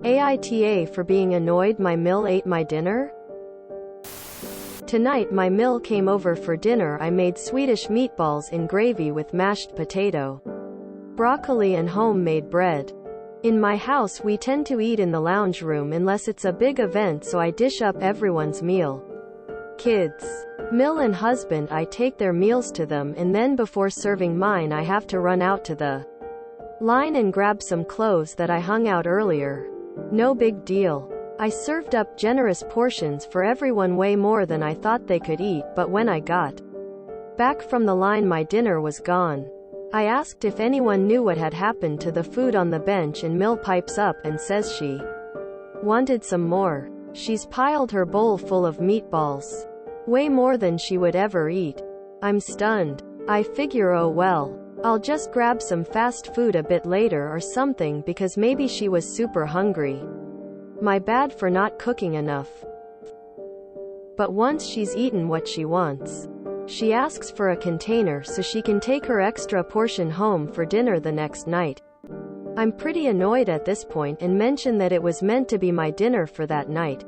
AITA for being annoyed my Mill ate my dinner? Tonight my Mill came over for dinner. I made Swedish meatballs in gravy with mashed potato, broccoli and homemade bread. In my house we tend to eat in the lounge room unless it's a big event, so I dish up everyone's meal. Kids, Mill and husband, I take their meals to them, and then before serving mine I have to run out to the line and grab some clothes that I hung out earlier. No big deal. I served up generous portions for everyone, way more than I thought they could eat, but when I got back from the line my dinner was gone. I asked if anyone knew what had happened to the food on the bench, and Mill pipes up and says she wanted some more. She's piled her bowl full of meatballs. Way more than she would ever eat. I'm stunned. I figure, oh well, I'll just grab some fast food a bit later or something, because maybe she was super hungry. My bad for not cooking enough. But once she's eaten what she wants, she asks for a container so she can take her extra portion home for dinner the next night. I'm pretty annoyed at this point and mention that it was meant to be my dinner for that night,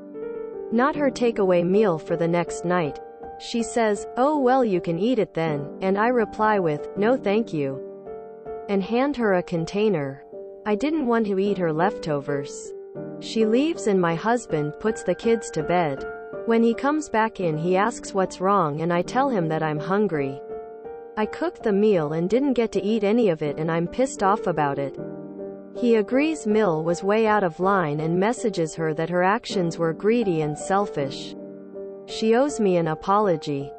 not her takeaway meal for the next night. She says, "Oh well, you can eat it then," and I reply with, "No thank you," and hand her a container. I didn't want to eat her leftovers. She leaves and my husband puts the kids to bed. When he comes back in, he asks what's wrong, and I tell him that I'm hungry. I cooked the meal and didn't get to eat any of it, and I'm pissed off about it. He agrees Mill was way out of line and messages her that her actions were greedy and selfish. She owes me an apology.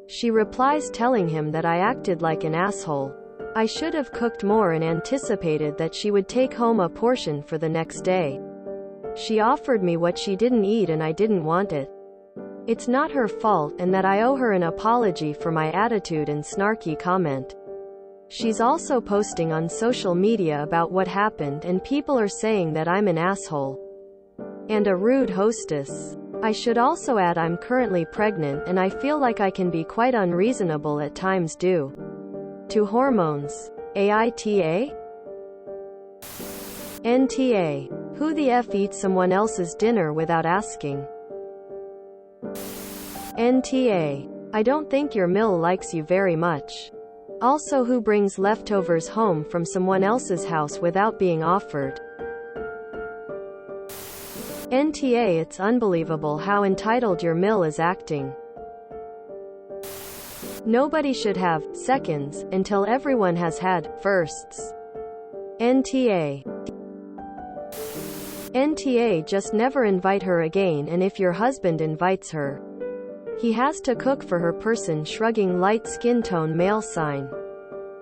She replies telling him that I acted like an asshole. I should have cooked more and anticipated that she would take home a portion for the next day. She offered me what she didn't eat and I didn't want it. It's not her fault, and that I owe her an apology for my attitude and snarky comment. She's also posting on social media about what happened, and people are saying that I'm an asshole and a rude hostess. I should also add I'm currently pregnant, and I feel like I can be quite unreasonable at times due to hormones. AITA? NTA. Who the F eats someone else's dinner without asking? NTA. I don't think your Mill likes you very much. Also, who brings leftovers home from someone else's house without being offered? NTA. It's unbelievable how entitled your Mill is acting. Nobody should have seconds until everyone has had firsts. NTA. NTA. Just never invite her again, and if your husband invites her, he has to cook for her. Person shrugging light skin tone male sign.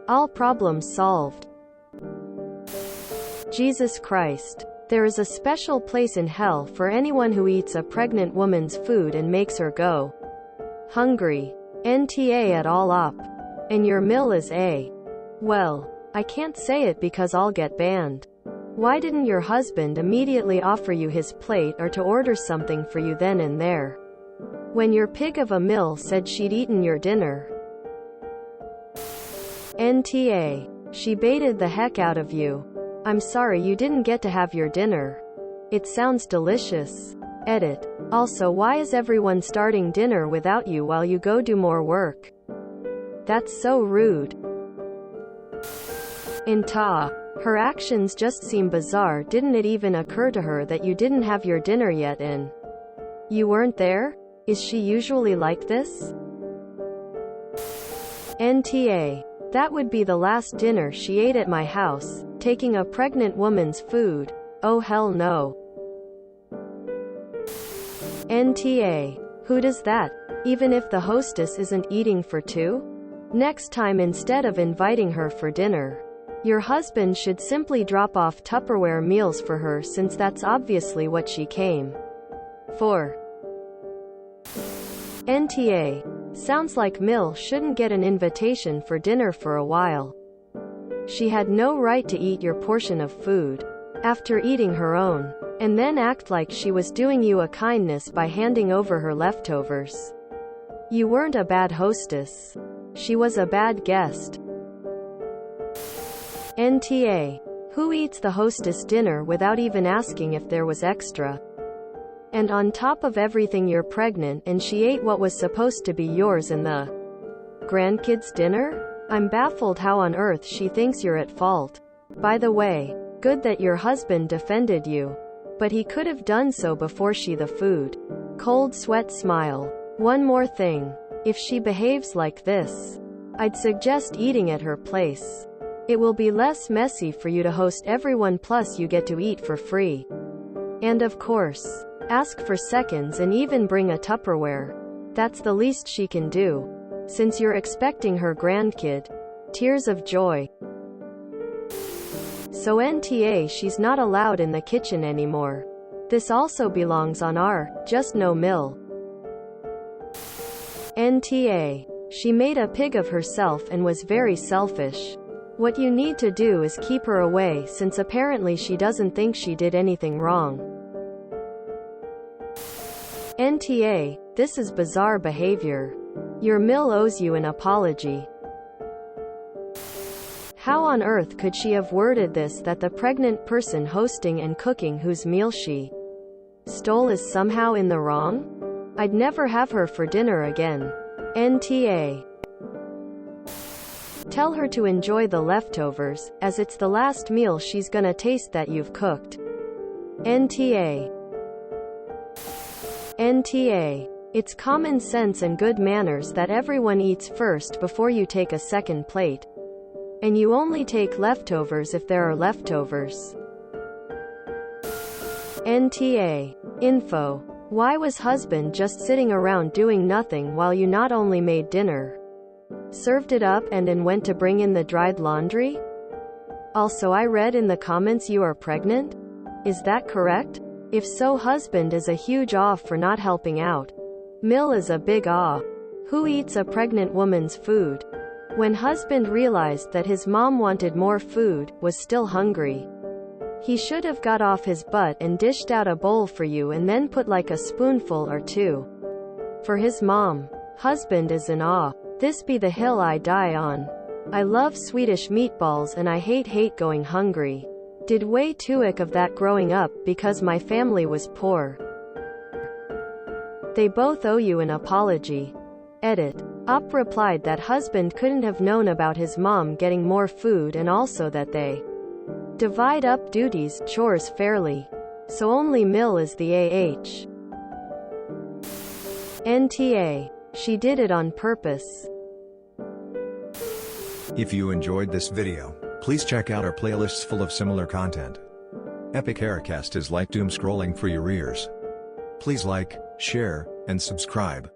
All problems solved. Jesus Christ. There is a special place in hell for anyone who eats a pregnant woman's food and makes her go hungry. NTA at all op. And your Mill is a. Well, I can't say it because I'll get banned. Why didn't your husband immediately offer you his plate or to order something for you then and there, when your pig of a Mill said she'd eaten your dinner? NTA. She baited the heck out of you. I'm sorry you didn't get to have your dinner. It sounds delicious. Edit. Also, why is everyone starting dinner without you while you go do more work? That's so rude. INTA. Her actions just seem bizarre. Didn't it even occur to her that you didn't have your dinner yet and you weren't there? Is she usually like this? NTA. That would be the last dinner she ate at my house, taking a pregnant woman's food. Oh hell no. NTA. Who does that? Even if the hostess isn't eating for two? Next time, instead of inviting her for dinner, your husband should simply drop off Tupperware meals for her, since that's obviously what she came for. NTA. Sounds like Mill shouldn't get an invitation for dinner for a while. She had no right to eat your portion of food after eating her own, and then act like she was doing you a kindness by handing over her leftovers. You weren't a bad hostess. She was a bad guest. NTA. Who eats the hostess dinner without even asking if there was extra? And on top of everything, you're pregnant and she ate what was supposed to be yours and the grandkids' dinner? I'm baffled how on earth she thinks you're at fault. By the way, good that your husband defended you. But he could have done so before she the food. Cold sweat smile. One more thing. If she behaves like this, I'd suggest eating at her place. It will be less messy for you to host everyone, plus you get to eat for free. And of course, ask for seconds and even bring a Tupperware. That's the least she can do, since you're expecting her grandkid. Tears of joy. So NTA, she's not allowed in the kitchen anymore. This also belongs on our, just no mill. NTA. She made a pig of herself and was very selfish. What you need to do is keep her away, since apparently she doesn't think she did anything wrong. NTA, this is bizarre behavior. Your mill owes you an apology. How on earth could she have worded this that the pregnant person hosting and cooking whose meal she stole is somehow in the wrong? I'd never have her for dinner again. NTA. Tell her to enjoy the leftovers, as it's the last meal she's gonna taste that you've cooked. NTA. NTA. It's common sense and good manners that everyone eats first before you take a second plate. And you only take leftovers if there are leftovers. NTA. Info. Why was husband just sitting around doing nothing while you not only made dinner, served it up and went to bring in the dried laundry? Also, I read in the comments you are pregnant? Is that correct? If so, husband is a huge aw for not helping out. Mill is a big aw. Who eats a pregnant woman's food? When husband realized that his mom wanted more food, was still hungry, he should have got off his butt and dished out a bowl for you and then put like a spoonful or two for his mom. Husband is in awe. This be the hill I die on. I love Swedish meatballs and I hate going hungry. Did way too ick of that growing up because my family was poor. They both owe you an apology. Edit. Up replied that husband couldn't have known about his mom getting more food and also that they divide up duties, chores fairly. So only Mill is the AH. NTA. She did it on purpose. If you enjoyed this video, please check out our playlists full of similar content. Epic Haircast is like doom scrolling for your ears. Please like, share, and subscribe.